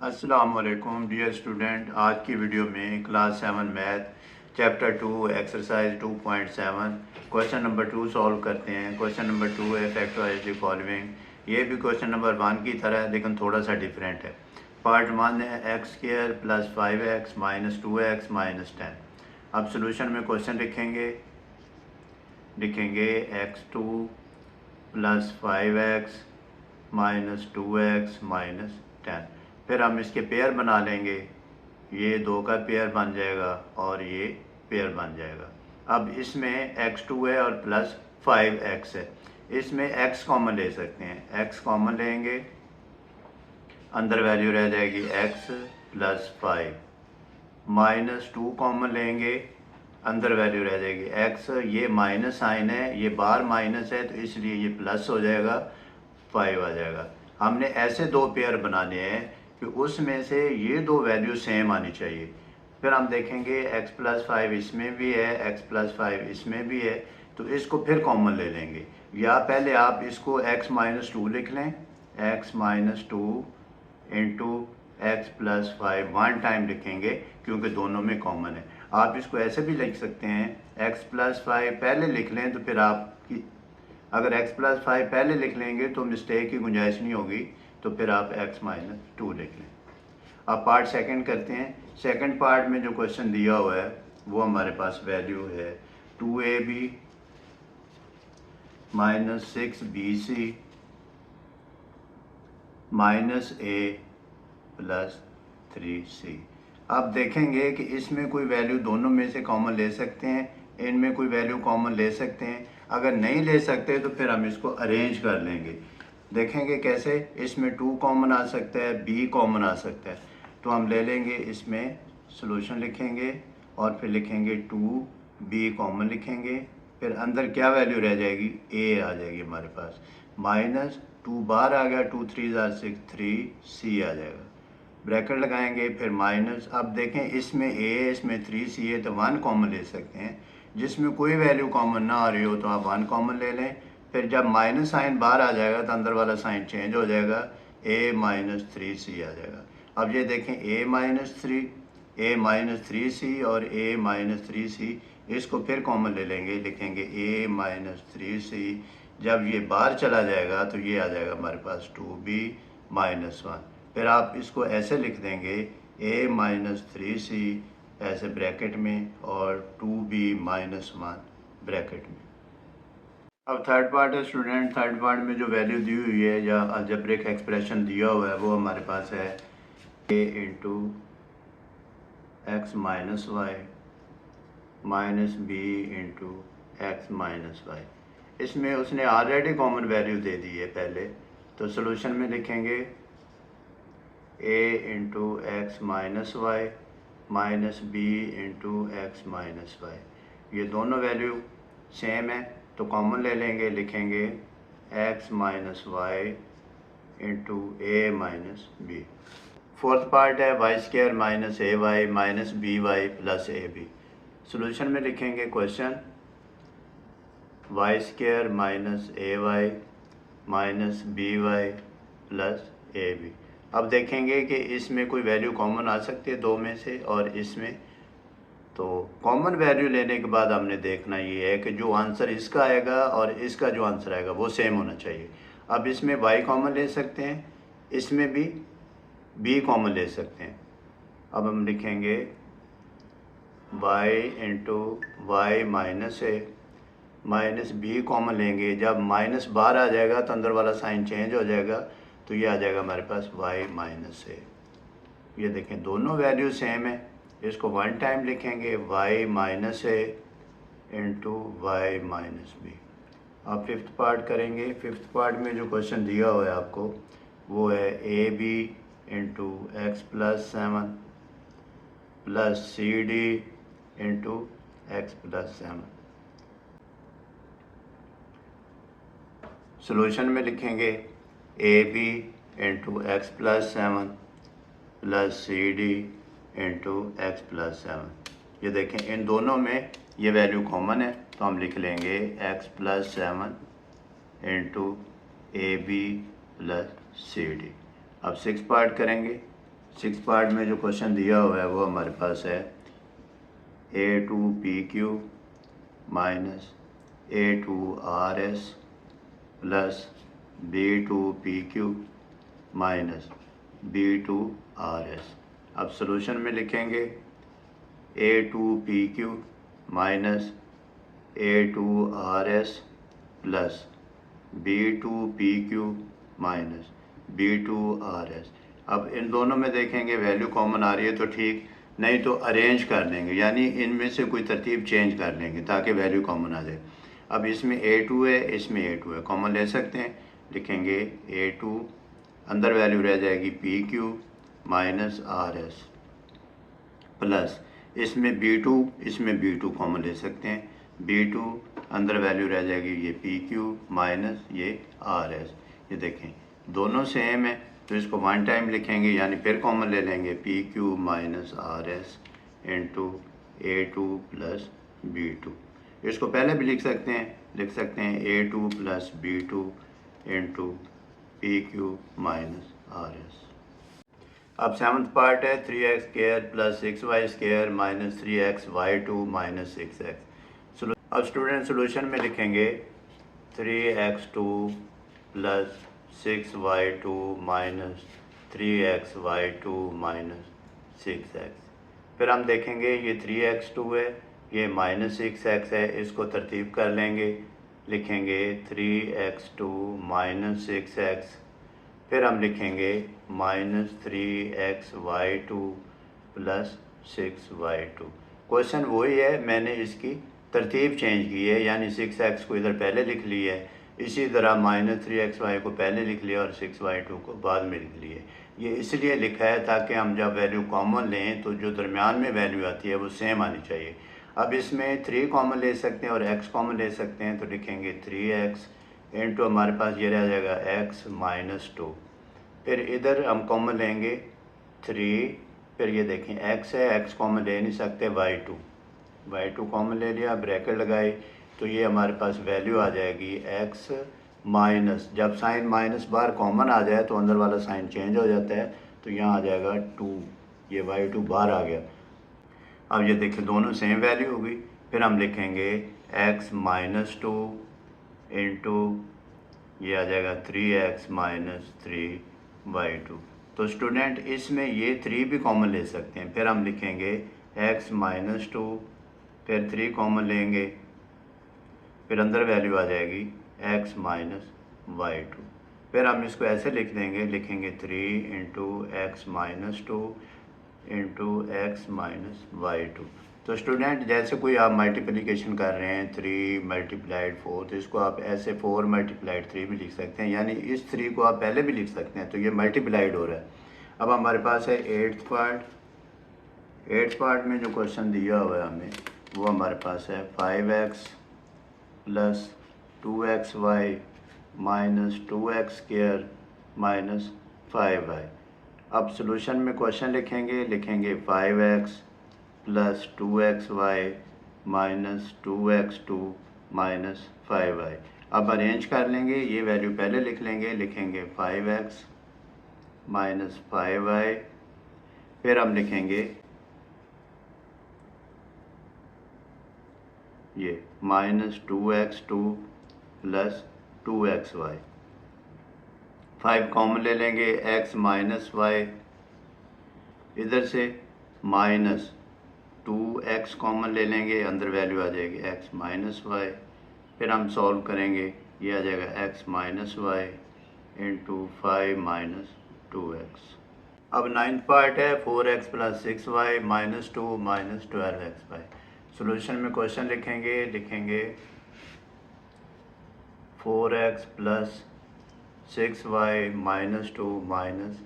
अस्सलामुअलैकुम dear student. आज की वीडियो में class 7 math chapter 2 exercise 2.7 question number 2 solve करते हैं। क्वेश्चन नंबर 2 है फैक्टराइज द फॉलोइंग। ये भी क्वेश्चन नंबर 1 की तरह है लेकिन थोड़ा सा डिफरेंट है। पार्ट 1 है x² + 5x - 2x - 10। अब सोल्यूशन में क्वेश्चन लिखेंगे x2 + 5x - 2x - 10। फिर हम इसके पेयर बना लेंगे। ये दो का पेयर बन जाएगा और ये पेयर बन जाएगा। अब इसमें x2 है और प्लस 5x है। इसमें x कॉमन ले सकते हैं। x कॉमन लेंगे, अंदर वैल्यू रह जाएगी x + 5 - 2 कॉमन लेंगे, अंदर वैल्यू रह जाएगी x। ये माइनस साइन है, ये बार माइनस है तो इसलिए ये प्लस हो जाएगा, 5 आ जाएगा। हमने ऐसे दो पेयर बनाने हैं कि उसमें से ये दो वैल्यू सेम आनी चाहिए। फिर हम देखेंगे x + 5 इसमें भी है, x + 5 इसमें भी है, तो इसको फिर कॉमन ले लेंगे। या पहले आप इसको x - 2 लिख लें, x - 2 into x + 5 one time लिखेंगे क्योंकि दोनों में कॉमन है। आप इसको ऐसे भी लिख सकते हैं, x + 5 पहले लिख लें तो फिर आपकी अगर x + 5 पहले लिख लेंगे तो मिस्टेक की गुंजाइश नहीं होगी, तो फिर आप x - 2 लिख लें। अब पार्ट सेकंड करते हैं। सेकंड पार्ट में जो क्वेश्चन दिया हुआ है वो हमारे पास वैल्यू है 2ab - 6bc - a + 3c। अब देखेंगे कि इसमें कोई वैल्यू दोनों में से कॉमन ले सकते हैं, इनमें कोई वैल्यू कॉमन ले सकते हैं। अगर नहीं ले सकते तो फिर हम इसको अरेंज कर लेंगे। देखेंगे कैसे। इसमें 2 कॉमन आ सकता है, b कॉमन आ सकता है, तो हम ले लेंगे, इसमें सॉल्यूशन लिखेंगे और फिर लिखेंगे 2b कॉमन लिखेंगे। फिर अंदर क्या वैल्यू रह जाएगी, a आ जाएगी हमारे पास। -2 बाहर आ गया, 2 3 6 3c आ जाएगा। ब्रैकेट लगाएंगे, फिर माइनस। अब देखें इसमें a है, इसमें 3c है, तो 1 कॉमन ले सकते हैं। जिसमें कोई वैल्यू कॉमन ना आ रही हो तो आप 1 कॉमन ले लें। फिर जब माइनस साइन बाहर आ जाएगा तो अंदर वाला साइन चेंज हो जाएगा, a - 3c आ जाएगा। अब ये देखें a - 3c और a - 3c, इसको फिर कॉमन ले लेंगे, लिखेंगे a - 3c। जब ये बाहर चला जाएगा तो ये आ जाएगा हमारे पास 2b - 1। फिर आप इसको ऐसे लिख देंगे a - 3c ऐसे ब्रैकेट में और 2b - 1 ब्रैकेट में। अब थर्ड पार्ट है स्टूडेंट। थर्ड पार्ट में जो वैल्यू दी हुई है या अलजेब्रिक एक्सप्रेशन दिया हुआ है वो हमारे पास है a × x - y - b × x - y। इसमें उसने ऑलरेडी कॉमन वैल्यू दे दी है पहले, तो सॉल्यूशन में लिखेंगे a × x - y - b × x - y। ये दोनों वैल्यू सेम है तो कॉमन ले लेंगे, लिखेंगे x - y × a - b। Fourth part है y² - ay - by + ab। Solution में लिखेंगे question y² - ay - by + ab। अब देखेंगे कि इसमें कोई वैल्यू कॉमन आ सकती है दो में से और इसमें, तो कॉमन वैल्यू लेने के बाद हमने देखना ये है कि जो आंसर इसका आएगा और इसका जो आंसर आएगा वो सेम होना चाहिए। अब इसमें y कॉमन ले सकते हैं, इसमें भी b कॉमन ले सकते हैं। अब हम लिखेंगे y × y - a -b common लेंगे। जब माइनस बाहर आ जाएगा तो अंदर वाला साइन चेंज हो जाएगा, तो ये आ जाएगा हमारे पास y - a। ये देखें दोनों वैल्यू सेम है, इसको वन टाइम लिखेंगे y - a × y - b। अब फिफ्थ पार्ट करेंगे। फिफ्थ पार्ट में जो क्वेश्चन दिया हुआ है आपको वो है ab × x + 7 + cd × x + 7। Solution में लिखेंगे ab × x + 7 + cd × x + 7। ये देखें इन दोनों में ये वैल्यू कॉमन है तो हम लिख लेंगे x + 7 × ab + cd। अब सिक्स पार्ट करेंगे। सिक्स पार्ट में जो क्वेश्चन दिया हुआ है वो हमारे पास है A2PQ minus A2RS plus B2PQ minus B2RS। अब सॉल्यूशन में लिखेंगे A2PQ minus A2RS plus B2PQ minus B2RS। अब इन दोनों में देखेंगे वैल्यू कॉमन आ रही है तो ठीक, नहीं तो अरेंज कर लेंगे, यानी इनमें से कोई तरतीब चेंज कर लेंगे ताकि वैल्यू कॉमन आ जाए। अब इसमें A2 है, इसमें A2 है, कॉमन ले सकते हैं। लिखेंगे A2, अंदर वैल्यू रह जाएगी PQ माइनस RS प्लस इसमें B2, इसमें B2 कॉमन ले सकते हैं। B2 अंदर वैल्यू रह जाएगी ये PQ माइनस ये RS। ये देखें दोनों सेम है तो इसको वन टाइम लिखेंगे, यानी फिर कॉमन ले लेंगे PQ minus RS into A2 plus B2। इसको पहले भी लिख सकते हैं A2 plus B2 into PQ minus RS। अब सेवन्थ पार्ट है 3x² plus 6y² minus 3xy2 minus 6x। अब स्टूडेंट सोल्यूशन में लिखेंगे 3x2 plus 6y2 minus 3xy2 minus 6x। फिर हम देखेंगे ये 3x2 है, ये माइनस 6x है, इसको तरतीब कर लेंगे। लिखेंगे 3x2 माइनस 6x, फिर हम लिखेंगे minus 3xy2 plus 6y2। Question वही है, मैंने इसकी तरतीब चेंज की है, यानी 6x को इधर पहले लिख लिया है, इसी तरह माइनस 3xy को पहले लिख लिया और 6y2 को बाद में लिख लिया। ये इसलिए लिखा है ताकि हम जब वैल्यू कॉमन लें तो जो दरमियान में वैल्यू आती है वो सेम आनी चाहिए। अब इसमें 3 कॉमन ले सकते हैं और x कॉमन ले सकते हैं, तो लिखेंगे 3x इंटू हमारे पास ये रह जाएगा x माइनस 2। फिर इधर हम कॉमन लेंगे 3, फिर ये देखें x है, x कॉमन ले नहीं सकते, y2 कॉमन ले लिया, ब्रैकेट लगाई तो ये हमारे पास वैल्यू आ जाएगी x माइनस, जब साइन माइनस बाहर कॉमन आ जाए तो अंदर वाला साइन चेंज हो जाता है, तो यहाँ आ जाएगा 2, ये y2 बाहर आ गया। अब ये देखें दोनों सेम वैल्यू होगी, फिर हम लिखेंगे x माइनस 2 इंटू ये आ जाएगा 3x माइनस 3y2। तो स्टूडेंट इसमें ये 3 भी कॉमन ले सकते हैं, फिर हम लिखेंगे x माइनस 2, फिर 3 कॉमन लेंगे, फिर अंदर वैल्यू आ जाएगी x माइनस y2। फिर हम इसको ऐसे लिख देंगे, लिखेंगे 3 into X minus 2 into X minus y2। तो स्टूडेंट जैसे कोई आप मल्टीप्लिकेशन कर रहे हैं 3 मल्टीप्लाइड 4, तो इसको आप ऐसे 4 मल्टीप्लाइड 3 भी लिख सकते हैं, यानी इस 3 को आप पहले भी लिख सकते हैं, तो ये मल्टीप्लाइड हो रहा है। अब हमारे पास है एट्थ पार्ट में जो क्वेश्चन दिया हुआ है हमें वो हमारे पास है 5x plus 2xy minus 2x² minus 5y। अब सॉल्यूशन में क्वेश्चन लिखेंगे 5x plus 2xy minus 2x2 minus 5y। अब अरेंज कर लेंगे, ये वैल्यू पहले लिख लेंगे, लिखेंगे 5x माइनस 5y, फिर हम लिखेंगे ये minus 2x2 plus 2xy। 5 common ले लेंगे, x माइनस y, इधर से माइनस 2x कॉमन ले लेंगे, अंदर वैल्यू आ जाएगी x माइनस y। फिर हम सॉल्व करेंगे, ये आ जाएगा x minus y into 5 minus 2x। अब नाइन्थ पार्ट है 4x plus 6y minus 2 minus 12xy। Solution में क्वेश्चन लिखेंगे 4x plus 6y minus 2 minus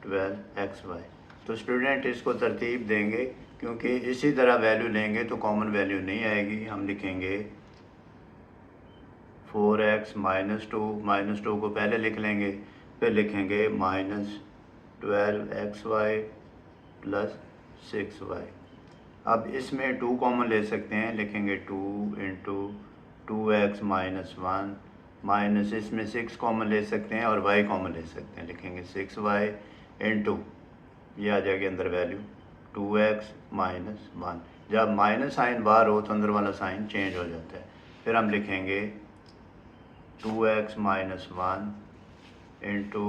12xy। तो स्टूडेंट इसको तरतीब देंगे, क्योंकि इसी तरह वैल्यू लेंगे तो कॉमन वैल्यू नहीं आएगी। हम लिखेंगे 4x माइनस 2 को पहले लिख लेंगे, फिर लिखेंगे माइनस 12xy प्लस 6y। अब इसमें 2 कॉमन ले सकते हैं, लिखेंगे 2 इंटू 2x माइनस 1 माइनस, इसमें 6 कॉमन ले सकते हैं और y कॉमन ले सकते हैं, लिखेंगे 6y इंटू ये आ जाएगी अंदर वैल्यू 2x माइनस 1। जब माइनस साइन बाहर हो तो अंदर वाला साइन चेंज हो जाता है। फिर हम लिखेंगे 2x minus 1 into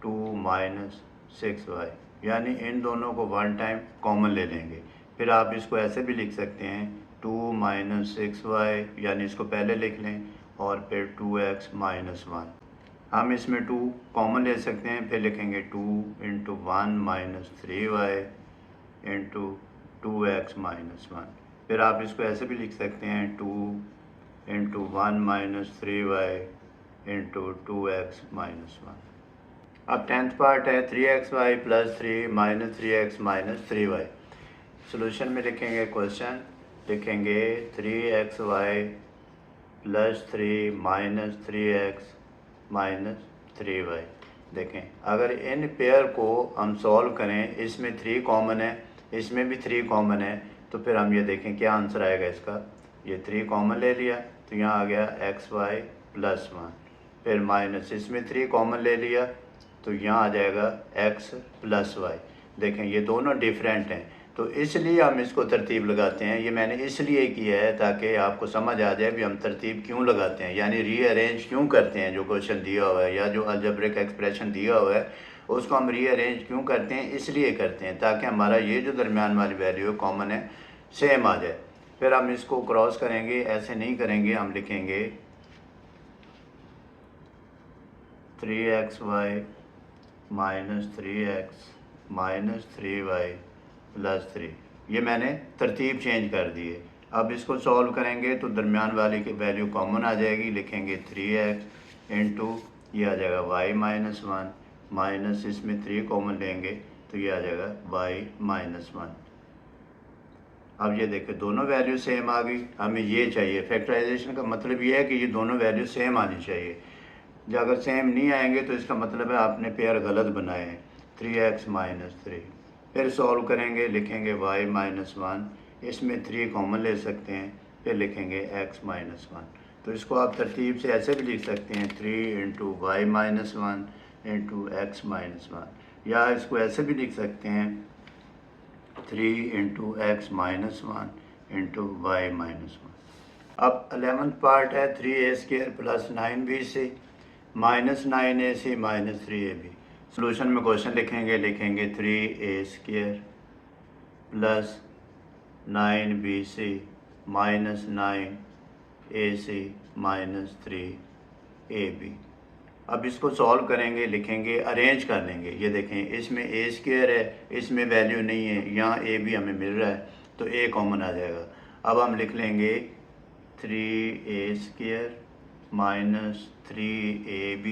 2 minus 6y, यानी इन दोनों को वन टाइम कॉमन ले लेंगे। फिर आप इसको ऐसे भी लिख सकते हैं 2 माइनस 6y, यानी इसको पहले लिख लें और फिर 2x माइनस 1। हम इसमें 2 कॉमन ले सकते हैं, फिर लिखेंगे 2 into 1 minus 3y into 2x minus 1। फिर आप इसको ऐसे भी लिख सकते हैं 2 into 1 minus 3y into 2x minus 1। अब 10th पार्ट है 3xy plus 3 minus 3x minus 3y। Solution में लिखेंगे क्वेश्चन, लिखेंगे 3xy plus 3 minus 3x minus 3y। देखें अगर इन पेयर को हम सॉल्व करें, इसमें 3 कॉमन है, इसमें भी 3 कॉमन है, तो फिर हम ये देखें क्या आंसर आएगा इसका। ये 3 कॉमन ले लिया तो यहाँ आ गया xy प्लस 1, फिर माइनस इसमें 3 कॉमन ले लिया तो यहाँ आ जाएगा x प्लस वाई। देखें ये दोनों डिफरेंट हैं, तो इसलिए हम इसको तरतीब लगाते हैं। ये मैंने इसलिए किया है ताकि आपको समझ आ जाए भी हम तरतीब क्यों लगाते हैं, यानी रीअरेंज क्यों करते हैं। जो क्वेश्चन दिया हुआ है या जो अलजेब्रिक एक्सप्रेशन दिया हुआ है उसको हम रीअरेंज क्यों करते हैं, इसलिए करते हैं ताकि हमारा ये जो दरमियान वाली वैल्यू कॉमन है सेम आ जाए। फिर हम इसको क्रॉस करेंगे, ऐसे नहीं करेंगे, हम लिखेंगे 3xy minus 3x minus 3y plus 3। ये मैंने तरतीब चेंज कर दी है। अब इसको सॉल्व करेंगे तो दरमियान वाली की वैल्यू कॉमन आ जाएगी, लिखेंगे 3x इंटू ये आ जाएगा y माइनस 1 माइनस इसमें 3 कॉमन लेंगे तो ये आ जाएगा y माइनस 1। अब ये देखें दोनों वैल्यू सेम आ गई, हमें ये चाहिए। फैक्टराइजेशन का मतलब ये है कि ये दोनों वैल्यू सेम आनी चाहिए। जब अगर सेम नहीं आएंगे तो इसका मतलब है आपने पेयर गलत बनाए हैं। 3x माइनस 3, फिर सॉल्व करेंगे, लिखेंगे y माइनस 1, इसमें 3 कॉमन ले सकते हैं, फिर लिखेंगे x माइनस 1। तो इसको आप तरतीब से ऐसे भी लिख सकते हैं 3 into Y minus 1 into X minus 1, या इसको ऐसे भी लिख सकते हैं 3 into X minus 1 into Y minus 1। अब 11th पार्ट है 3a² plus 9bc minus 9ac minus 3ab। Solution में क्वेश्चन लिखेंगे, लिखेंगे 3a² plus 9bc minus 9ac minus 3ab। अब इसको सॉल्व करेंगे, लिखेंगे, अरेंज कर लेंगे। ये देखें इसमें a² है, इसमें वैल्यू नहीं है, यहाँ a भी हमें मिल रहा है तो a कॉमन आ जाएगा। अब हम लिख लेंगे 3a² माइनस 3ab,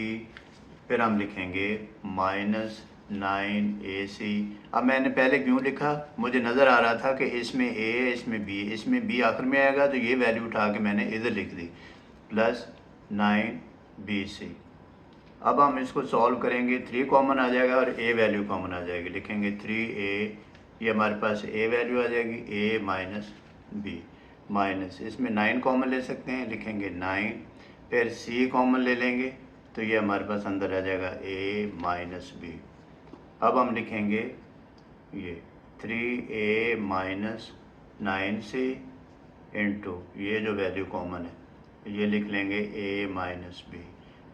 फिर हम लिखेंगे माइनस 9ac। अब मैंने पहले क्यों लिखा, मुझे नज़र आ रहा था कि इसमें a है, इसमें b आखिर में आएगा, तो ये वैल्यू उठा के मैंने इधर लिख दी प्लस 9bc। अब हम इसको सॉल्व करेंगे, 3 कॉमन आ जाएगा और a वैल्यू कॉमन आ जाएगी, लिखेंगे 3a, ये हमारे पास a वैल्यू आ जाएगी, a माइनस b माइनस इसमें 9 कॉमन ले सकते हैं, लिखेंगे 9, फिर c कॉमन ले लेंगे तो ये हमारे पास अंदर आ जाएगा a माइनस b। अब हम लिखेंगे ये 3a माइनस 9c इंटू ये जो वैल्यू कॉमन है ये लिख लेंगे a माइनस b,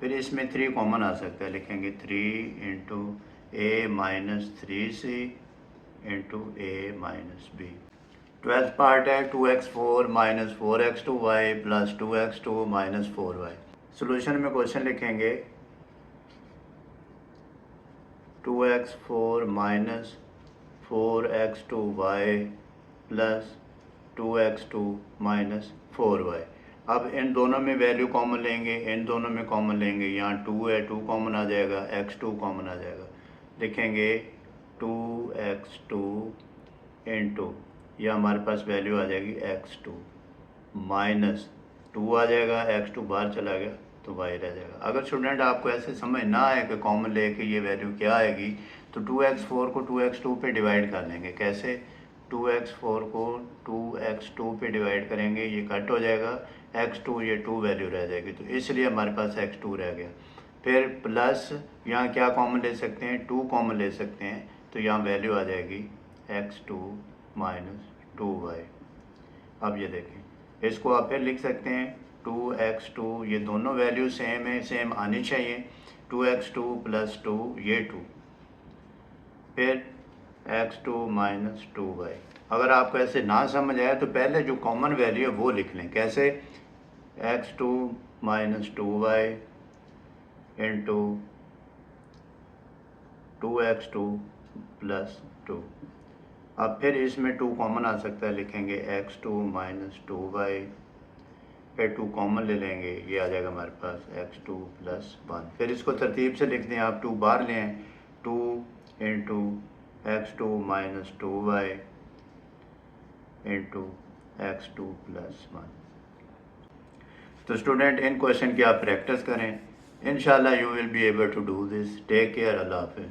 फिर इसमें 3 कॉमन आ सकता है, लिखेंगे 3 into a minus 3c into a minus b। 12th part है 2x4 minus 4x2y plus 2x2 minus 4y। Solution में क्वेश्चन लिखेंगे 2x4 minus 4x2y plus 2x2 minus 4y। अब इन दोनों में वैल्यू कॉमन लेंगे, इन दोनों में कॉमन लेंगे, यहाँ 2 है, 2 कॉमन आ जाएगा, x2 कॉमन आ जाएगा, लिखेंगे 2x2 इंटू ये हमारे पास वैल्यू आ जाएगी x2 माइनस 2 आ जाएगा, x2 बाहर चला गया तो y रह जाएगा। अगर स्टूडेंट आपको ऐसे समझ ना आए कि कॉमन लेके ये वैल्यू क्या आएगी तो 2x4 को 2x2 पे डिवाइड कर लेंगे। कैसे, 2x4 को 2x2 पे डिवाइड करेंगे, ये कट हो जाएगा, x2 ये 2 वैल्यू रह जाएगी, तो इसलिए हमारे पास x2 रह गया। फिर प्लस यहाँ क्या कॉमन ले सकते हैं, 2 कॉमन ले सकते हैं, तो यहाँ वैल्यू आ जाएगी x2 माइनस 2y। अब ये देखें, इसको आप फिर लिख सकते हैं 2x2, ये दोनों वैल्यू सेम है, सेम आनी चाहिए। 2x2 प्लस 2 ये 2, फिर x2 माइनस 2y। अगर आपको ऐसे ना समझ आए तो पहले जो कॉमन वैल्यू है वो लिख लें। कैसे? x2 minus 2y into 2x2 plus 2। अब फिर इसमें 2 कॉमन आ सकता है, लिखेंगे x2 माइनस 2y, फिर 2 कॉमन ले लेंगे, ये आ जाएगा हमारे पास x2 प्लस 1। फिर इसको तरतीब से लिख दें आप, 2 बार लें, 2 into x2 minus 2y into x2 plus 1। तो स्टूडेंट, इन क्वेश्चन की आप प्रैक्टिस करें, इंशाल्लाह you will be able to do this. Take care, अल्लाह हाफिज़।